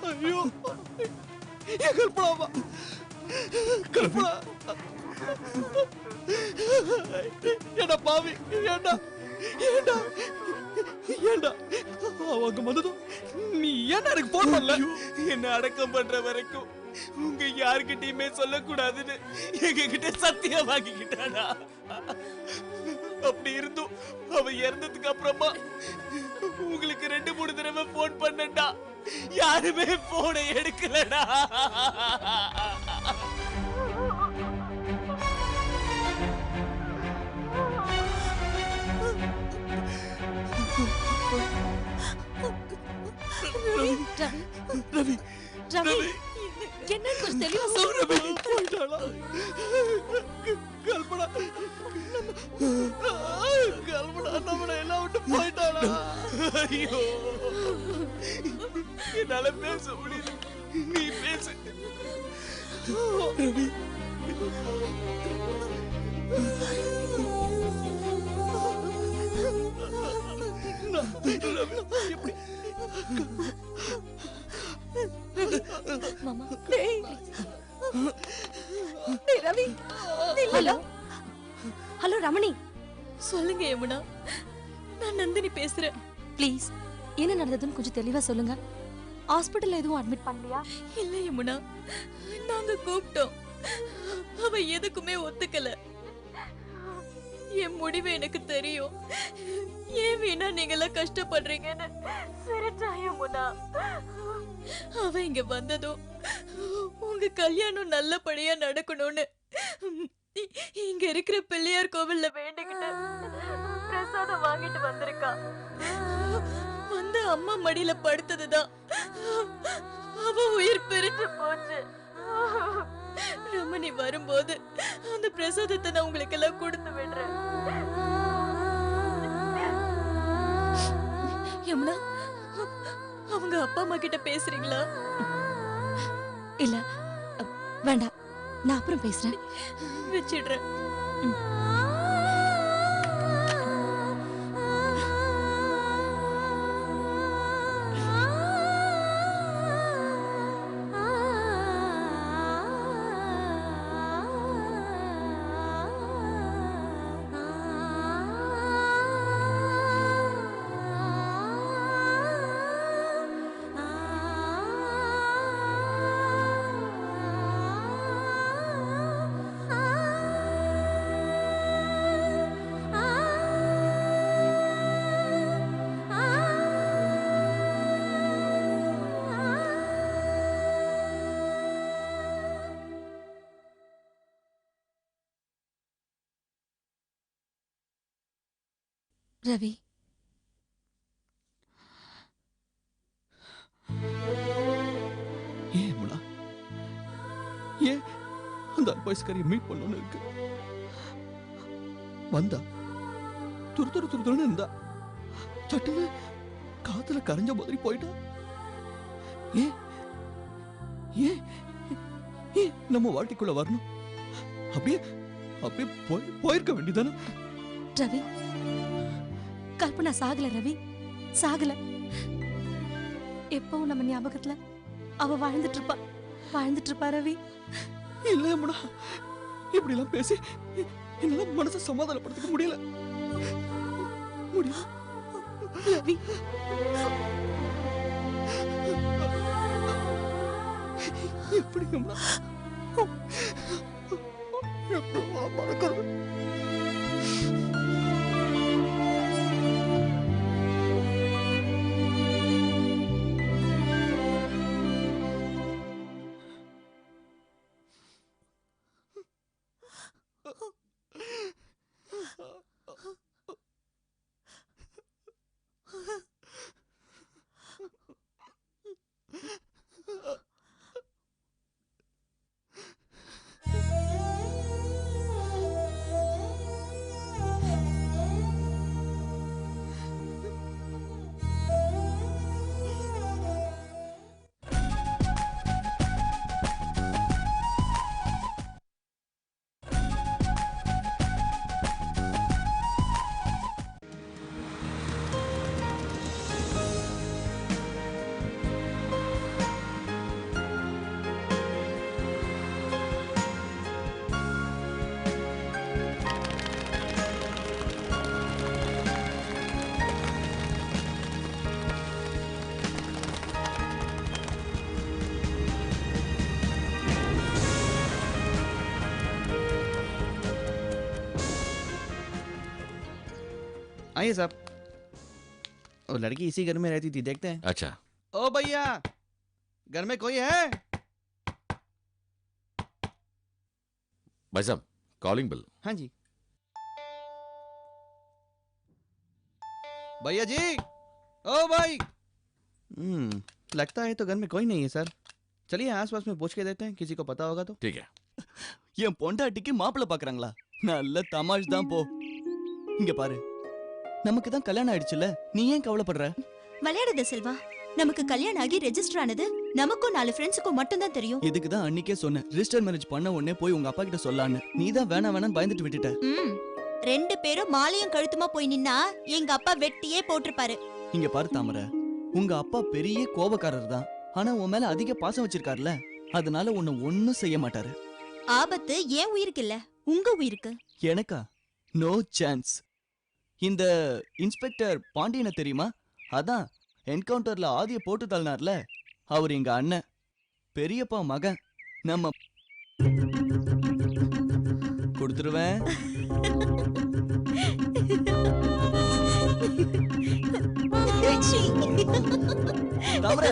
ஐயோ கல்பனா கல்பனா ஏண்டா பாவி ஏண்டா ஏண்டா ஏண்டா அவங்க வந்ததும் நீ ஏன்டா எனக்கு போன் பண்ணல? என்ன அடக்கம் பண்ற வரைக்கும் உங்க யாருக்கிட்டயுமே சொல்லக்கூடாதுன்னு எங்க கிட்ட சத்தியம் வாங்கிக்கிட்டாடா. அப்படி இருந்தும் அவ இறந்ததுக்கு அப்புறமா உங்களுக்கு 2-3 தடவை போன் பண்ணடா, யாருமே போனை எடுக்கலடா. ரவி ரவி என்ன கொஞ்சம் தெளிவா சொல்லு. ரவி போயிட்டாளா? கல்பனா கல்பனா நம்மளை எல்லாம் விட்டு போயிட்டாளா? ஐயோ என்னால பேச முடியல, நீ பேசு. ரவி எப்படி மாமா ரவி ஹலோ ஹலோ ரமணி சொல்லுங்க யமுனா, நான் நந்தினி பேசுறேன். ப்ளீஸ் என்ன நடந்ததுன்னு கொஞ்சம் தெளிவா சொல்லுங்க. ஹாஸ்பிடல்ல எதுவும் அட்மிட் பண்ணலையா? இல்ல யமுனா, நாங்க கூப்பிட்டோம், அவ எதுக்குமே ஒத்துக்கல. என் முடிவு எனக்கு தெரியும், ஏன் வீணா நீங்கள கஷ்டப்படுறீங்கன்னு சிரிச்சா யமுனா. அவ இங்க வந்ததும் உங்க கல்யாணம் நல்லபடியா நடக்கணும்னு இங்க இருக்கிற பிள்ளையார் கோவில்ல வேண்டிக்கிட்டு பிரசாதம் வாங்கிட்டு வந்திருக்கா. வந்து அம்மா மடியில படுத்ததுதான் அவ உயிர் பிரிஞ்சு போச்சு. ரமணி வரும்போது அந்த பிரசாதத்தை நான் உங்களுக்கு எல்லாம் கொடுத்து விடுறேன். யமுனா, அவங்க அப்பா அம்மா கிட்ட பேசுறீங்களா? இல்ல வேண்டாம், நான் அப்புறம் பேசுறேன். வச்சிடுறேன். ரவி ஏன் முனா ஏன் அந்த அட்வைஸ்காரியை மீட் பண்ணணும்னு இருக்கு? வந்தா துருதுருன்னு இருந்தா, சட்டுன்னு காத்துல கரைஞ்ச மாதிரி போயிட்டா. ஏன் ஏன் ஏன் நம்ம வாழ்க்கைக்குள்ள வரணும்? அப்படியே அப்படியே போயிருக்க வேண்டியதானே? ரவி கல்பனா சாகல. ரவி சாகல. எப்பவும் நம்ம ஞாபகத்துல அவ வாழ்ந்துட்டு இருப்பா ரவி. இல்ல முனா, இப்படி எல்லாம் பேசி என்னால மனசை சமாதானப்படுத்திக்க முடியல. ரவி எப்படி முனா மறக்கிறது? आइए साहब। वो लड़की इसी घर में रहती थी, देखते हैं। अच्छा ओ भैया, घर में कोई है? भाई साहब, कॉलिंग बिल। हाँ जी। भैया जी, ओ भाई। लगता है तो घर में कोई नहीं है सर। चलिए आसपास में पूछ के देते हैं, किसी को पता होगा तो। ठीक है। என் பொண்டாட்டிக்கு மாப்பிள்ளை பாக்குறாங்களா? நல்ல தமாஷ் தான் போ. இங்க பாரு, நமக்கு தான் கல்யாணம் ஆயிடுச்சுல, நீ ஏன் கவலைப்படுற? விளையாடுத செல்வா, நமக்கு கல்யாணம் ஆகி ரெஜிஸ்டர் ஆனது நமக்கும் 4 ஃப்ரெண்ட்ஸுக்கும் மட்டும் தான் தெரியும். இதுக்கு தான் அன்னிக்கே சொன்னேன், ரிஜிஸ்டர் மேரேஜ் பண்ண உடனே போய் உங்க அப்பா கிட்ட சொல்லலான்னு. நீ தான் வேணாம் பயந்துட்டு விட்டுட்ட. 2 பேரும் மாலையும் கழுத்துமா போய் நின்னா எங்க அப்பா வெட்டியே போட்டிருப்பாரு. இங்க பாரு தாமரை, உங்க அப்பா பெரிய கோபக்காரர் தான். ஆனா உன் மேல அதிக பாசம் வச்சிருக்காருல, அதனால உன்னை ஒன்னும் செய்ய மாட்டாரு. ஆபத்து ஏன் உயிருக்கு இல்ல, உங்க உயிருக்கு. எனக்கா? No chance. இந்த இன்ஸ்பெக்டர் பாண்டியனை தெரியுமா? அதான் என்கவுண்டர்ல ஆதிய போட்டு தள்ளினார்ல, அவர் எங்க அண்ணன், பெரியப்பா மகன். நம்ம கொடுத்துருவேன். தாமரை,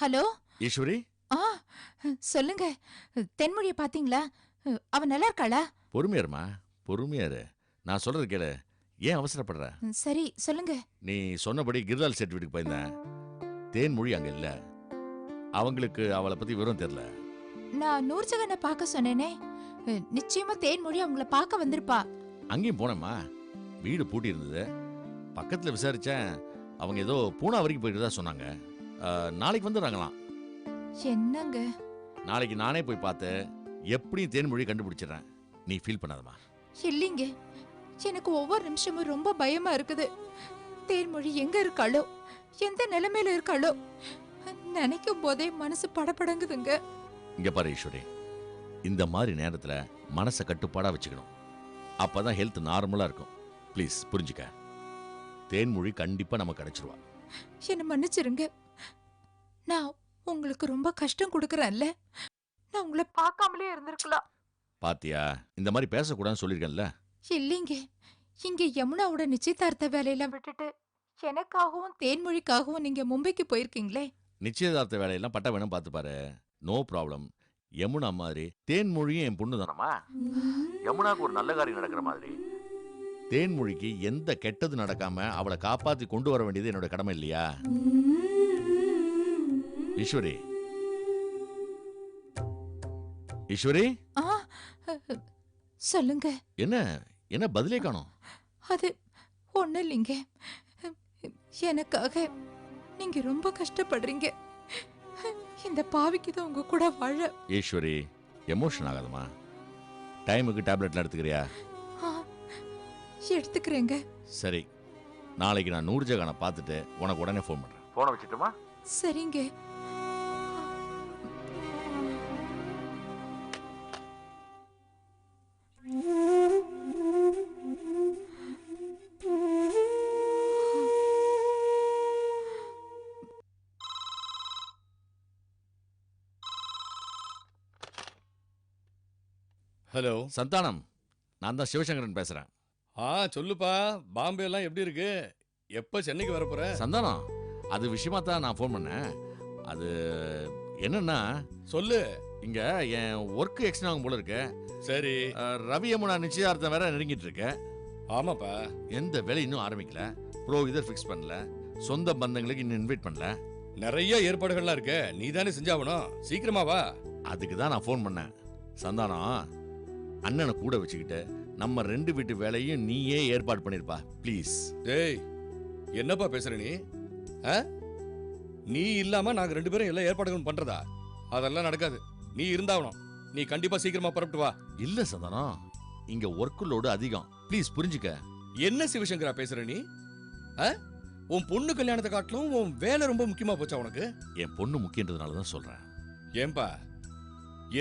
ஹலோ ஈஸ்வரி, சொல்லுங்க. தென்மொழியை பாத்தீங்களா? அவ நல்லா இருக்காளா? பொறுமையாருமா, பொறுமையாரு. நான் சொல்றது கேளு, ஏன் அவசரப்படுற? சரி சொல்லுங்க. நீ சொன்னபடி கிரிலால் செட் வீட்டுக்கு போயிருந்தேன். தேன்மொழி அங்க இல்ல. அவங்களுக்கு அவளை பத்தி விவரம் தெரியல. நான் நூர்ஜஹானை பார்க்க சொன்னேனே, நிச்சயமா தேன்மொழி அவங்கள பார்க்க வந்திருப்பா. அங்கேயும் போனேம்மா, வீடு பூட்டி இருந்தது. பக்கத்துல விசாரிச்சேன், அவங்க ஏதோ பூனா வரைக்கும் போயிட்டு தான் சொன்னாங்க. நாளைக்கு வந்துடுறாங்களாம். என்னங்க? நாளைக்கு நானே போய் பார்த்து எப்படியும் தேன்மொழி கண்டுபிடிச்சிடறேன். நீ ஃபீல் பண்ணாதம்மா. இல்லைங்க, எனக்கு ஒவ்வொரு நிமிஷமும் ரொம்ப பயமா இருக்குது. தேன்மொழி எங்க இருக்காளோ, எந்த நிலைமையில இருக்காளோ நினைக்கும் போதே மனசு படபடங்குதுங்க. இங்க பாரு ஈஸ்வரி, இந்த மாதிரி நேரத்துல மனசை கட்டுப்பாடா வச்சுக்கணும். அப்பதான் ஹெல்த் நார்மலா இருக்கும். ப்ளீஸ் புரிஞ்சுக்க. தேன்மொழி கண்டிப்பா நமக்கு கிடைச்சிருவா. என்ன மன்னிச்சிருங்க. நான் உங்களுக்கு ரொம்ப கஷ்டம் கொடுக்கறேன்ல. நான் உங்களை பார்க்காமலே இருந்திருக்கலாம். பாத்தியா, இந்த மாதிரி பேசக்கூடாதுன்னு சொல்லியிருக்கேன்ல. இல்லைங்க, இங்க யமுனாவோட நிச்சயதார்த்த வேலையெல்லாம் விட்டுட்டு எனக்காகவும் தேன்மொழிக்காகவும் நீங்க மும்பைக்கு போயிருக்கீங்களே. நிச்சயதார்த்த வேலையெல்லாம் பட்ட வேணும் பார்த்து பாரு. No problem. யமுனா மாதிரி தேன்மொழியும் என் பொண்ணு தானம்மா. யமுனாக்கு ஒரு நல்ல காரியம் நடக்கிற மாதிரி தேன்மொழிக்கு எந்த கெட்டது நடக்காம அவளை காப்பாத்தி கொண்டு வர வேண்டியது என்னோட கடமை இல்லையா? ஈஸ்வரி, ஈஸ்வரி, சொல்லுங்க. என்ன என்ன பதிலே காணோம்? அது ஒண்ணு இல்லைங்க, எனக்காக நீங்க ரொம்ப கஷ்டப்படுறீங்க. இந்த பாவிக்கு தான் உங்க கூட வாழ. ஈஸ்வரி, எமோஷன் ஆகாதமா. டைமுக்கு டேப்லெட்லாம் எடுத்துக்கிறியா? எடுத்துக்கிறேங்க. சரி, நாளைக்கு நான் நூர்ஜஹானை பார்த்துட்டு உனக்கு உடனே ஃபோன் பண்றேன். ஃபோனை வச்சுட்டுமா? சரிங்க. ஹலோ சந்தானம், நான் தான் சிவசங்கரன் பேசுறேன். சொல்லுப்பா. பாம்பே எல்லாம் எப்படி இருக்கு? எப்ப சென்னைக்கு வர போற? சந்தானம், அது விஷயமா தான் நான் ஃபோன் பண்ணேன். அது என்னன்னா, சொல்லு. இங்க என் ஒர்க் எக்ஸ்டன் ஆகும் போல இருக்கு. சரி. ரவி யமுனா நிச்சயார்த்தம் வேற நெருங்கிட்டு இருக்கு. ஆமாப்பா. எந்த வேலை இன்னும் ஆரம்பிக்கல. புரோகிதர் ஃபிக்ஸ் பண்ணல. சொந்த பந்தங்களுக்கு இன்னும் இன்வைட் பண்ணல. நிறைய ஏற்பாடுகள்லாம் இருக்கு, நீ தானே செஞ்சாகணும். சீக்கிரமா வா. அதுக்கு தான் நான் ஃபோன் பண்ணேன். சந்தானம், அண்ணனை கூட வச்சுக்கிட்டு நம்ம 2 வீட்டு வேலையும் நீயே ஏற்பாடு பண்ணிருப்பா ப்ளீஸ். டேய், என்னப்பா பேசுற நீ? ஆ? நீ இல்லாம நாங்க 2 பேரும் எல்லா ஏற்பாடுகளும் பண்றதா? அதெல்லாம் நடக்காது. நீ இருந்தாகணும். நீ கண்டிப்பா சீக்கிரமா புறப்பட்டு வா. இல்ல சந்தானம், இங்க ஒர்க் லோடு அதிகம், ப்ளீஸ் புரிஞ்சுக்க. என்ன சிவசங்கரா பேசுற நீ? ஆ? உன் பொண்ணு கல்யாணத்தை காட்டிலும் உன் வேலை ரொம்ப முக்கியமா போச்சா உனக்கு? என் பொண்ணு முக்கியன்றதுனால தான் சொல்றேன். ஏன்பா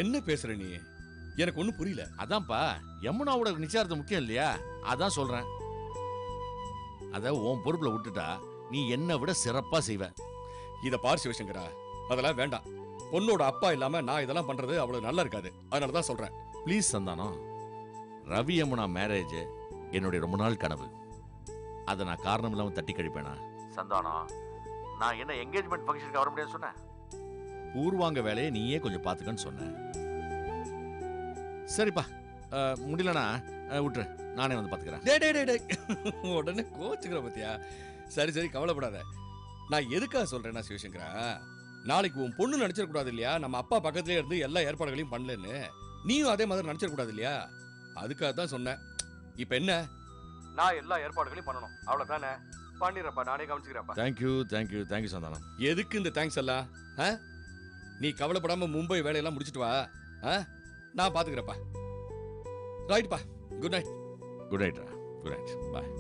என்ன பேசுற நீ? எனக்கு ஒண்ணும் புரியல. அதான்ப்பா, யமுனாவோட நிச்சயார்த்தம் முக்கியம் இல்லையா? அதான் சொல்றேன். அத உன் பொறுப்புல விட்டுட்டா நீ என்னை விட சிறப்பா செய்வ. இத பார் சிவசங்கரா, அதெல்லாம் வேண்டாம். பொண்ணோட அப்பா இல்லாம நான் இதெல்லாம் பண்றது அவ்வளவு நல்லா இருக்காது. அதனால தான் சொல்றேன். ப்ளீஸ் சந்தானம், ரவி யமுனா மேரேஜ் என்னுடைய ரொம்ப நாள் கனவு. அதை நான் காரணம் இல்லாம தட்டி கழிப்பேனா? சந்தானம், நான் என்ன என்கேஜ்மெண்ட் ஃபங்க்ஷனுக்கு வர முடியாது சொன்னேன்? பூர்வாங்க வேலையை நீயே கொஞ்சம் பார்த்துக்கன்னு சொன்னேன். சரிப்பா, முடியலனா விட்டுரு, நானே வந்து பார்த்துக்கிறேன். டே டே டே டே உடனே கோச்சுக்கிற பத்தியா? சரி சரி, கவலைப்படாத. நான் எதுக்காக சொல்றேன்னா சிவசங்கரா, நாளைக்கு உன் பொண்ணு நினைச்சிடக்கூடாது இல்லையா நம்ம அப்பா பக்கத்துலேயே இருந்து எல்லா ஏற்பாடுகளையும் பண்ணலன்னு? நீயும் அதே மாதிரி நினைச்சிடக்கூடாது இல்லையா? அதுக்காக தான் சொன்னேன். இப்போ என்ன, நான் எல்லா ஏற்பாடுகளையும் பண்ணணும், அவ்வளோதானே? பண்ணிடுறப்பா, நானே கவனிச்சுக்கிறேன்ப்பா. Thank you thank you thank you Santhanam. எதுக்கு இந்த தேங்க்ஸ் எல்லாம்? நீ கவலைப்படாம மும்பை வேலையெல்லாம் முடிச்சிட்டு வா. நான் பார்த்துக்கிறேன்ப்பா. ரைட்ப்பா, குட் நைட். குட் நைட்ரா, குட் நைட், பாய்.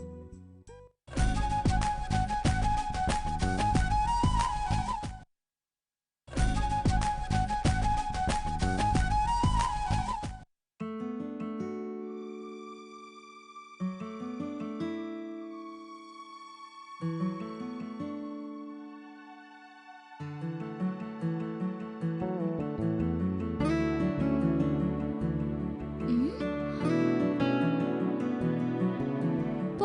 போ.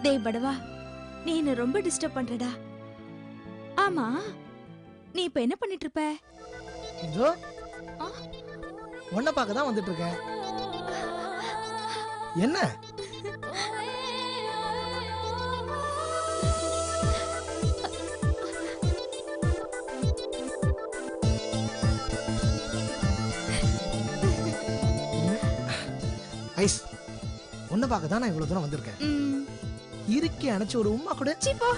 டேய் படவா, நீ என்ன ரொம்ப டிஸ்டர்ப் பண்றடா. ஆமா, நீ இப்ப என்ன பண்ணிட்டு இருப்ப? இதோ உன்னை பார்க்க தான் வந்துட்டு இருக்கேன். என்ன? ஐஸ், உன்னை பார்க்க தான் நான் இவ்வளவு தூரம் வந்திருக்கேன். இருக்கே அணைச்சு ஒரு உம்மா கூட. சீ போ.